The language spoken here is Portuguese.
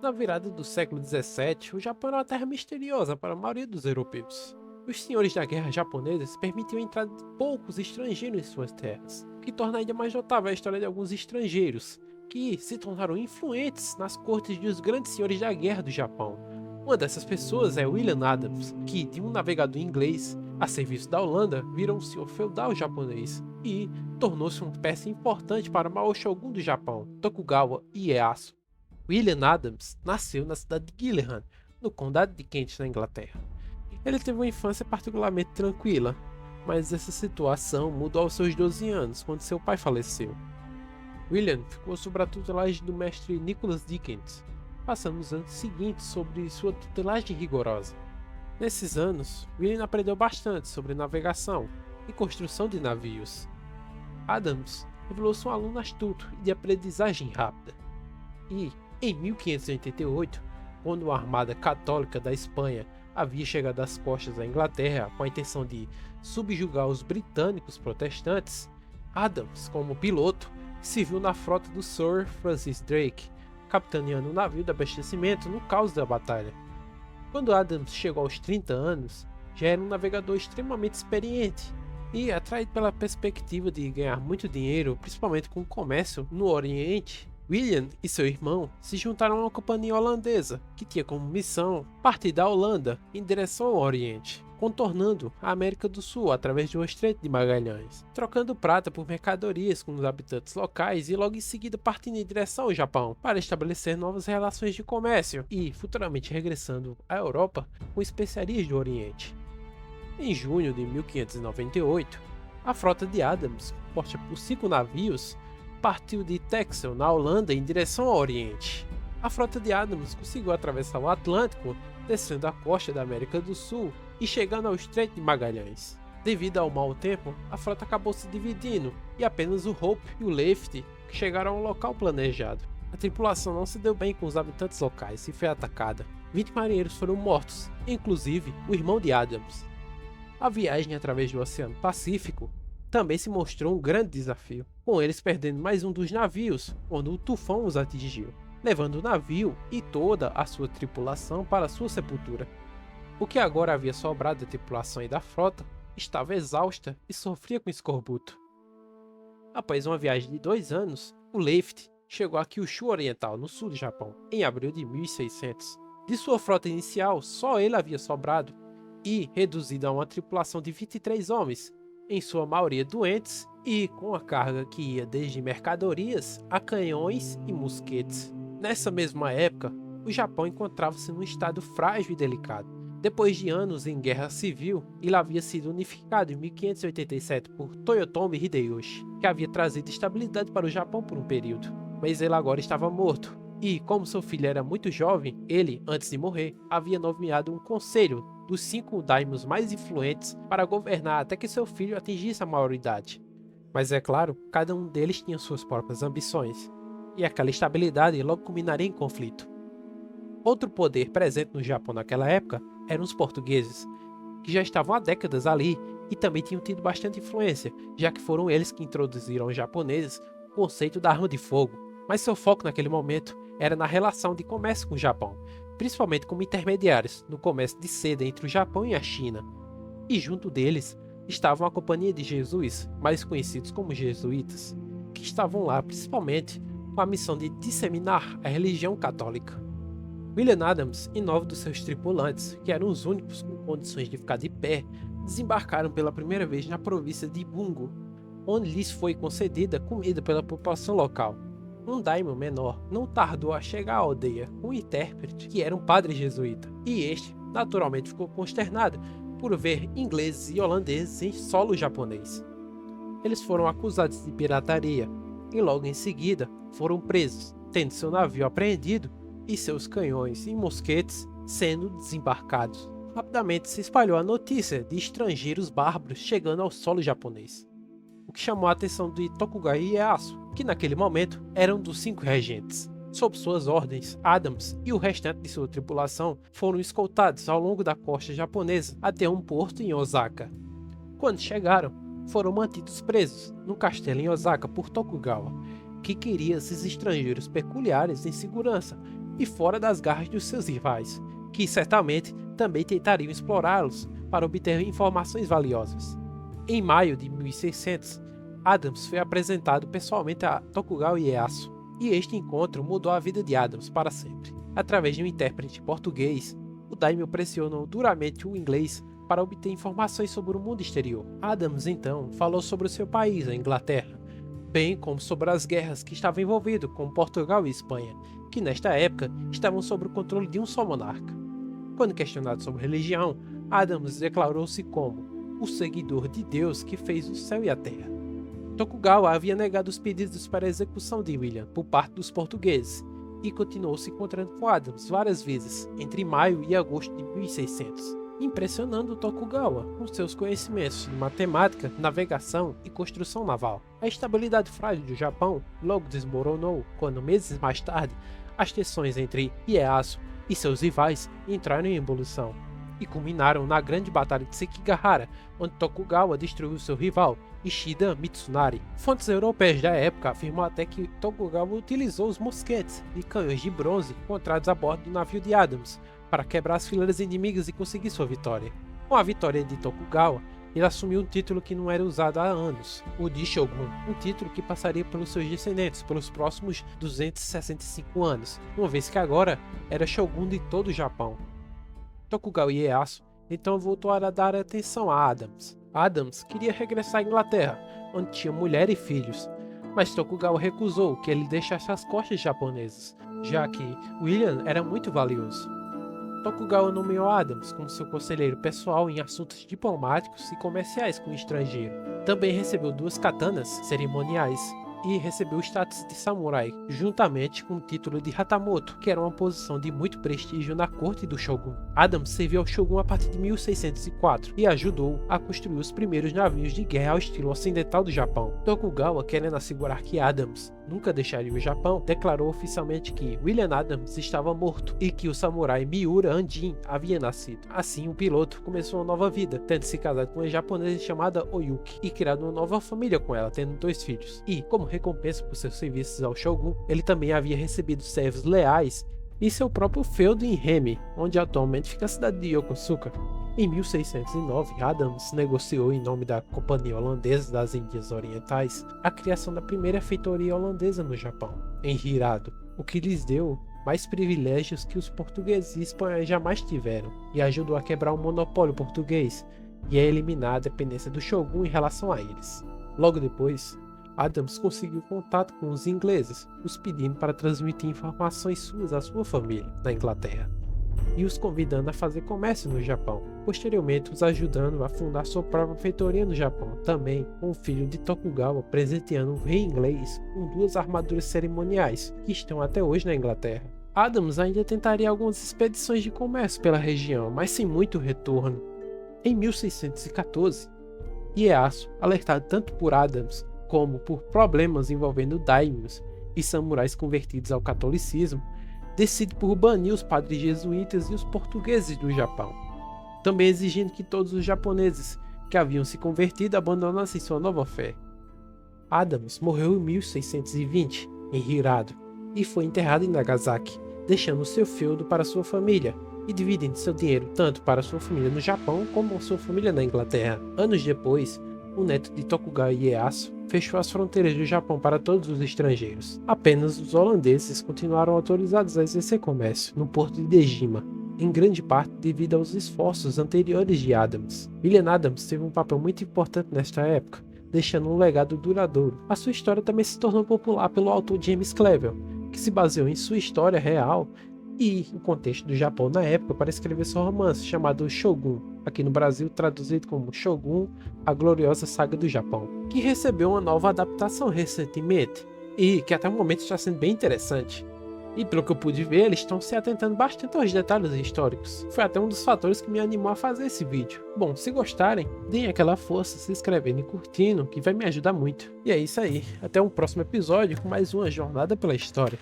Na virada do século XVII, o Japão era uma terra misteriosa para a maioria dos europeus. Os senhores da guerra japoneses permitiam a entrada de poucos estrangeiros em suas terras, o que torna ainda mais notável a história de alguns estrangeiros, que se tornaram influentes nas cortes dos grandes senhores da guerra do Japão. Uma dessas pessoas é William Adams, que, de um navegador inglês a serviço da Holanda, virou um senhor feudal japonês e tornou-se uma peça importante para o maior shogun do Japão, Tokugawa Ieyasu. William Adams nasceu na cidade de Gillingham, no condado de Kent, na Inglaterra. Ele teve uma infância particularmente tranquila, mas essa situação mudou aos seus 12 anos, quando seu pai faleceu. William ficou sob a tutelagem do mestre Nicholas Dickens, passando os anos seguintes sob sua tutelagem rigorosa. Nesses anos, William aprendeu bastante sobre navegação e construção de navios. Adams revelou-se um aluno astuto e de aprendizagem rápida. E, em 1588, quando a Armada Católica da Espanha havia chegado às costas da Inglaterra com a intenção de subjugar os britânicos protestantes, Adams, como piloto, se viu na frota do Sir Francis Drake, capitaneando um navio de abastecimento no caos da batalha. Quando Adams chegou aos 30 anos, já era um navegador extremamente experiente e, atraído pela perspectiva de ganhar muito dinheiro, principalmente com o comércio no Oriente, William e seu irmão se juntaram a uma companhia holandesa, que tinha como missão partir da Holanda em direção ao Oriente, contornando a América do Sul através do Estreito de Magalhães, trocando prata por mercadorias com os habitantes locais e logo em seguida partindo em direção ao Japão para estabelecer novas relações de comércio e futuramente regressando à Europa com especiarias do Oriente. Em junho de 1598, a frota de Adams, composta por 5 navios, partiu de Texel, na Holanda, em direção ao Oriente. A frota de Adams conseguiu atravessar o Atlântico, descendo a costa da América do Sul e chegando ao Estreito de Magalhães. Devido ao mau tempo, a frota acabou se dividindo e apenas o Hope e o Leyte chegaram ao local planejado. A tripulação não se deu bem com os habitantes locais e foi atacada. 20 marinheiros foram mortos, inclusive o irmão de Adams. A viagem através do Oceano Pacífico também se mostrou um grande desafio, com eles perdendo mais um dos navios quando o tufão os atingiu, levando o navio e toda a sua tripulação para sua sepultura. O que agora havia sobrado da tripulação e da frota estava exausta e sofria com escorbuto. Após uma viagem de 2 anos, o Leyte chegou a Kyushu Oriental, no sul do Japão, em abril de 1600. De sua frota inicial, só ele havia sobrado, e reduzido a uma tripulação de 23 homens, em sua maioria doentes, e com a carga que ia desde mercadorias a canhões e mosquetes. Nessa mesma época, o Japão encontrava-se num estado frágil e delicado. Depois de anos em guerra civil, ele havia sido unificado em 1587 por Toyotomi Hideyoshi, que havia trazido estabilidade para o Japão por um período. Mas ele agora estava morto, e como seu filho era muito jovem, ele, antes de morrer, havia nomeado um conselho dos 5 daimyos mais influentes para governar até que seu filho atingisse a maioridade. Mas é claro, cada um deles tinha suas próprias ambições, e aquela estabilidade logo culminaria em conflito. Outro poder presente no Japão naquela época eram os portugueses, que já estavam há décadas ali e também tinham tido bastante influência, já que foram eles que introduziram aos japoneses o conceito da arma de fogo. Mas seu foco naquele momento era na relação de comércio com o Japão, principalmente como intermediários no comércio de seda entre o Japão e a China. E junto deles estavam a Companhia de Jesus, mais conhecidos como jesuítas, que estavam lá principalmente com a missão de disseminar a religião católica. William Adams e 9 dos seus tripulantes, que eram os únicos com condições de ficar de pé, desembarcaram pela primeira vez na província de Bungo, onde lhes foi concedida comida pela população local. Um daimyo menor não tardou a chegar à aldeia com um intérprete que era um padre jesuíta, e este naturalmente ficou consternado por ver ingleses e holandeses em solo japonês. Eles foram acusados de pirataria e logo em seguida foram presos, tendo seu navio apreendido e seus canhões e mosquetes sendo desembarcados. Rapidamente se espalhou a notícia de estrangeiros bárbaros chegando ao solo japonês, o que chamou a atenção de Tokugawa Ieyasu, que naquele momento era um dos 5 regentes. Sob suas ordens, Adams e o restante de sua tripulação foram escoltados ao longo da costa japonesa até um porto em Osaka. Quando chegaram, foram mantidos presos no castelo em Osaka por Tokugawa, que queria esses estrangeiros peculiares em segurança, e fora das garras dos seus rivais, que certamente também tentariam explorá-los para obter informações valiosas. Em maio de 1600, Adams foi apresentado pessoalmente a Tokugawa Ieyasu, e este encontro mudou a vida de Adams para sempre. Através de um intérprete português, o daimyo pressionou duramente o inglês para obter informações sobre o mundo exterior. Adams então falou sobre o seu país, a Inglaterra, bem como sobre as guerras que estavam envolvidas com Portugal e Espanha, que nesta época estavam sob o controle de um só monarca. Quando questionado sobre religião, Adams declarou-se como o seguidor de Deus que fez o céu e a terra. Tokugawa havia negado os pedidos para a execução de William por parte dos portugueses e continuou se encontrando com Adams várias vezes entre maio e agosto de 1600, impressionando Tokugawa com seus conhecimentos de matemática, navegação e construção naval. A estabilidade frágil do Japão logo desmoronou quando, meses mais tarde, as tensões entre Ieyasu e seus rivais entraram em ebulição e culminaram na grande batalha de Sekigahara, onde Tokugawa destruiu seu rival, Ishida Mitsunari. Fontes europeias da época afirmam até que Tokugawa utilizou os mosquetes e canhões de bronze encontrados a bordo do navio de Adams para quebrar as fileiras inimigas e conseguir sua vitória. Com a vitória de Tokugawa, ele assumiu um título que não era usado há anos, o de Shogun, um título que passaria pelos seus descendentes pelos próximos 265 anos, uma vez que agora era Shogun de todo o Japão. Tokugawa Ieyasu então voltou a dar atenção a Adams. Adams queria regressar à Inglaterra, onde tinha mulher e filhos, mas Tokugawa recusou que ele deixasse as costas japonesas, já que William era muito valioso. Tokugawa nomeou Adams como seu conselheiro pessoal em assuntos diplomáticos e comerciais com o estrangeiro. Também recebeu 2 katanas cerimoniais e recebeu o status de samurai, juntamente com o título de Hatamoto, que era uma posição de muito prestígio na corte do Shogun. Adams serviu ao Shogun a partir de 1604 e ajudou a construir os primeiros navios de guerra ao estilo ocidental do Japão. Tokugawa, querendo assegurar que Adams nunca deixaria o Japão, declarou oficialmente que William Adams estava morto e que o samurai Miura Andin havia nascido. Assim, o piloto começou uma nova vida, tendo se casado com uma japonesa chamada Oyuki e criado uma nova família com ela, tendo 2 filhos. E, como recompensa por seus serviços ao Shogun, ele também havia recebido servos leais e seu próprio feudo em Hemi, onde atualmente fica a cidade de Yokosuka. Em 1609, Adams negociou em nome da Companhia Holandesa das Índias Orientais a criação da primeira feitoria holandesa no Japão, em Hirado, o que lhes deu mais privilégios que os portugueses e espanhóis jamais tiveram, e ajudou a quebrar o monopólio português e a eliminar a dependência do Shogun em relação a eles. Logo depois, Adams conseguiu contato com os ingleses, os pedindo para transmitir informações suas à sua família na Inglaterra, e os convidando a fazer comércio no Japão, posteriormente os ajudando a fundar sua própria feitoria no Japão, também com o filho de Tokugawa presenteando um rei inglês com 2 armaduras cerimoniais, que estão até hoje na Inglaterra. Adams ainda tentaria algumas expedições de comércio pela região, mas sem muito retorno. Em 1614, Ieyasu, alertado tanto por Adams como por problemas envolvendo daimyos e samurais convertidos ao catolicismo, decide por banir os padres jesuítas e os portugueses do Japão, também exigindo que todos os japoneses que haviam se convertido abandonassem sua nova fé. Adams morreu em 1620, em Hirado, e foi enterrado em Nagasaki, deixando seu feudo para sua família e dividindo seu dinheiro tanto para sua família no Japão como sua família na Inglaterra. Anos depois, o neto de Tokugawa Ieyasu fechou as fronteiras do Japão para todos os estrangeiros. Apenas os holandeses continuaram autorizados a exercer comércio no porto de Dejima, em grande parte devido aos esforços anteriores de Adams. William Adams teve um papel muito importante nesta época, deixando um legado duradouro. A sua história também se tornou popular pelo autor James Clavell, que se baseou em sua história real e o contexto do Japão na época para escrever seu romance chamado Shogun, aqui no Brasil traduzido como Shogun, a Gloriosa Saga do Japão, que recebeu uma nova adaptação recentemente e que até o momento está sendo bem interessante. E pelo que eu pude ver, eles estão se atentando bastante aos detalhes históricos. Foi até um dos fatores que me animou a fazer esse vídeo. Bom, se gostarem, deem aquela força se inscrevendo e curtindo, que vai me ajudar muito. E é isso aí, até um próximo episódio com mais uma jornada pela história.